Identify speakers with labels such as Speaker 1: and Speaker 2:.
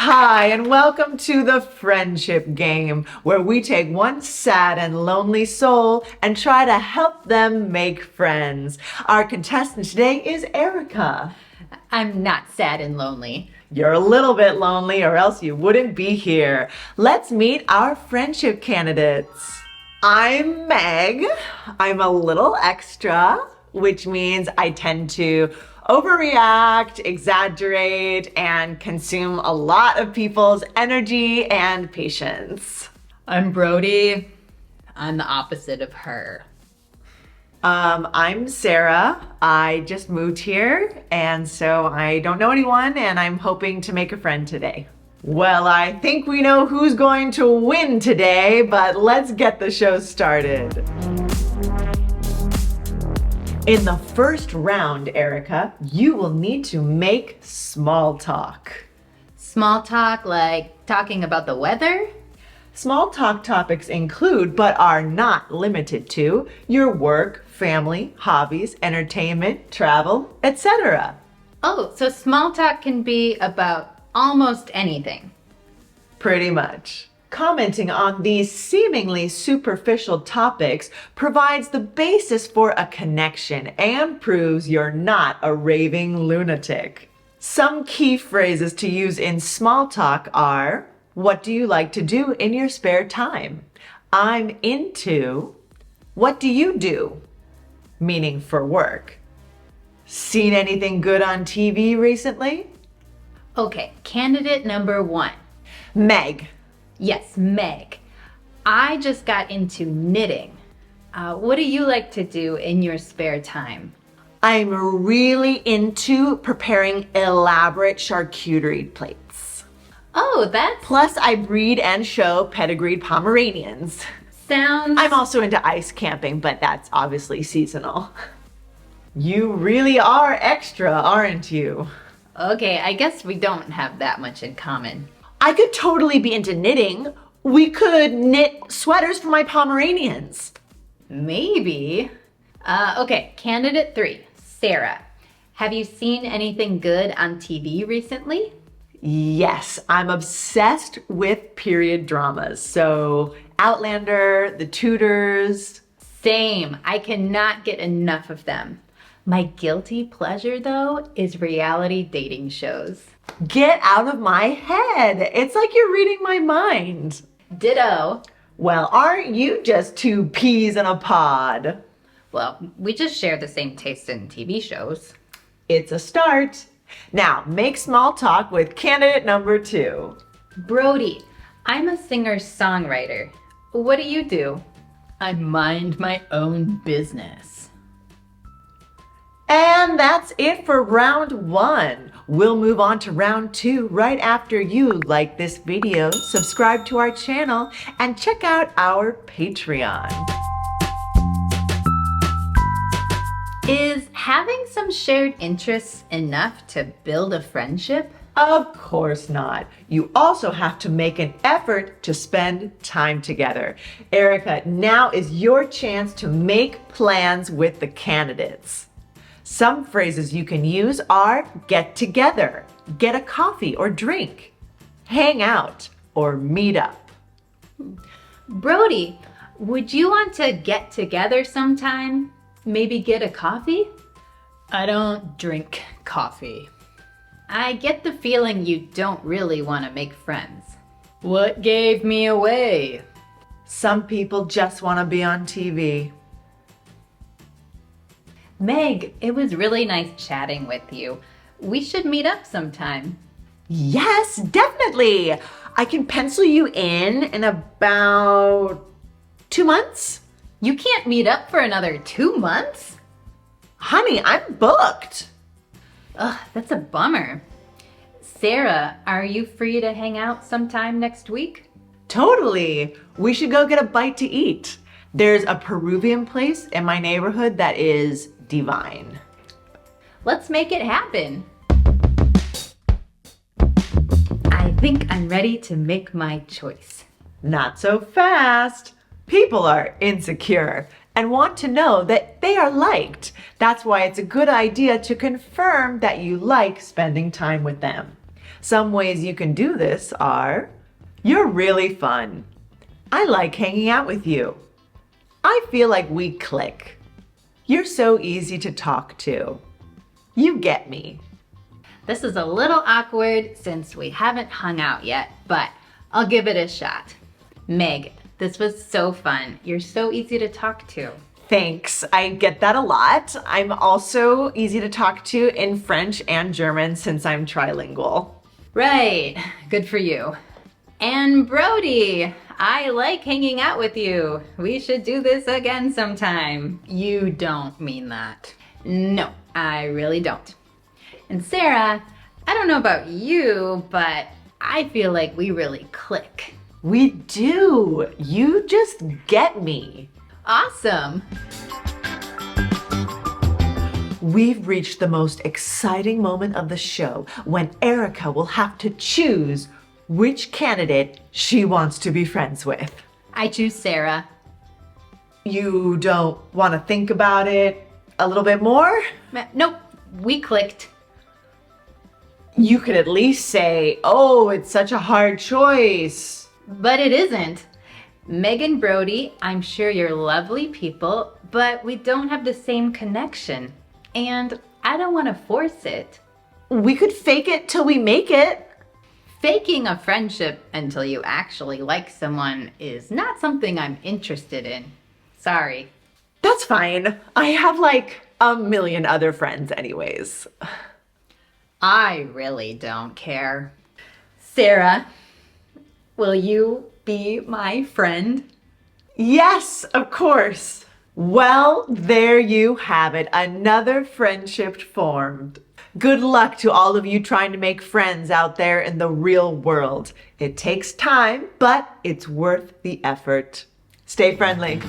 Speaker 1: Hi, and welcome to the Friendship Game, where we take one sad and lonely soul and try to help them make friends. Our contestant today is Erica.
Speaker 2: I'm not sad and lonely.
Speaker 1: You're a little bit lonely, or else you wouldn't be here. Let's meet our friendship candidates. I'm Meg. I'm a little extra, which means I tend to overreact, exaggerate, and consume a lot of people's energy and patience.
Speaker 2: I'm Brody. I'm the opposite of her.
Speaker 1: I'm Sarah. I just moved here, and so I don't know anyone, and I'm hoping to make a friend today. Well, I think we know who's going to win today, but let's get the show started. In the first round, Erica, you will need to make small talk.
Speaker 2: Small talk, like talking about the weather?
Speaker 1: Small talk topics include, but are not limited to, your work, family, hobbies, entertainment, travel, etc.
Speaker 2: Oh, so small talk can be about almost anything.
Speaker 1: Pretty much. Commenting on these seemingly superficial topics provides the basis for a connection and proves you're not a raving lunatic. Some key phrases to use in small talk are, what do you like to do in your spare time? I'm into. What do you do? Meaning for work. Seen anything good on TV recently?
Speaker 2: Okay, candidate number 1.
Speaker 1: Meg.
Speaker 2: Yes, Meg. I just got into knitting. What do you like to do in your spare time?
Speaker 1: I'm really into preparing elaborate charcuterie plates.
Speaker 2: Oh, that's...
Speaker 1: Plus, I breed and show pedigreed Pomeranians.
Speaker 2: sounds...
Speaker 1: I'm also into ice camping, but that's obviously seasonal. You really are extra, aren't you?
Speaker 2: Okay, I guess we don't have that much in common.
Speaker 1: I could totally be into knitting. We could knit sweaters for my Pomeranians.
Speaker 2: Maybe. Okay, candidate 3, Sarah. Have you seen anything good on TV recently?
Speaker 1: Yes, I'm obsessed with period dramas. So Outlander, The Tudors.
Speaker 2: Same. I cannot get enough of them. My guilty pleasure, though, is reality dating shows.
Speaker 1: Get out of my head. It's like you're reading my mind.
Speaker 2: Ditto.
Speaker 1: Well, aren't you just two peas in a pod?
Speaker 2: Well, we just share the same taste in TV shows.
Speaker 1: It's a start. Now, make small talk with candidate number 2.
Speaker 2: Brody, I'm a singer-songwriter. What do you do? I mind my own business.
Speaker 1: And that's it for round 1. We'll move on to round 2 right after you like this video, subscribe to our channel, and check out our Patreon.
Speaker 2: Is having some shared interests enough to build a friendship?
Speaker 1: Of course not. You also have to make an effort to spend time together. Erica, now is your chance to make plans with the candidates. Some phrases you can use are get together, get a coffee or drink, hang out, or meet up.
Speaker 2: Brody, would you want to get together sometime? Maybe get a coffee? I don't drink coffee. I get the feeling you don't really want to make friends. What gave me away?
Speaker 1: Some people just want to be on TV.
Speaker 2: Meg, it was really nice chatting with you. We should meet up sometime.
Speaker 1: Yes, definitely. I can pencil you in about 2 months.
Speaker 2: You can't meet up for another 2 months?
Speaker 1: Honey, I'm booked.
Speaker 2: Ugh, that's a bummer. Sarah, are you free to hang out sometime next week?
Speaker 1: Totally. We should go get a bite to eat. There's a Peruvian place in my neighborhood that is divine.
Speaker 2: Let's make it happen. I think I'm ready to make my choice.
Speaker 1: Not so fast. People are insecure and want to know that they are liked. That's why it's a good idea to confirm that you like spending time with them. Some ways you can do this are, you're really fun. I like hanging out with you. I feel like we click. You're so easy to talk to. You get me.
Speaker 2: This is a little awkward since we haven't hung out yet, but I'll give it a shot. Meg, this was so fun. You're so easy to talk to.
Speaker 1: Thanks. I get that a lot. I'm also easy to talk to in French and German since I'm trilingual.
Speaker 2: Right. Good for you. And Brody, I like hanging out with you. We should do this again sometime. You don't mean that. No, I really don't. And Sarah, I don't know about you, but I feel like we really click.
Speaker 1: We do. You just get me.
Speaker 2: Awesome.
Speaker 1: We've reached the most exciting moment of the show when Erica will have to choose which candidate she wants to be friends with.
Speaker 2: I choose Sarah.
Speaker 1: You don't want to think about it a little bit more?
Speaker 2: Nope, we clicked.
Speaker 1: You could at least say, oh, it's such a hard choice.
Speaker 2: But it isn't. Meg and Brody, I'm sure you're lovely people, but we don't have the same connection. And I don't want to force it.
Speaker 1: We could fake it till we make it.
Speaker 2: Faking a friendship until you actually like someone is not something I'm interested in. Sorry.
Speaker 1: That's fine. I have like a million other friends anyways.
Speaker 2: I really don't care. Sarah, will you be my friend?
Speaker 1: Yes, of course. Well, there you have it. Another friendship formed. Good luck to all of you trying to make friends out there in the real world. It takes time, but it's worth the effort. Stay friendly.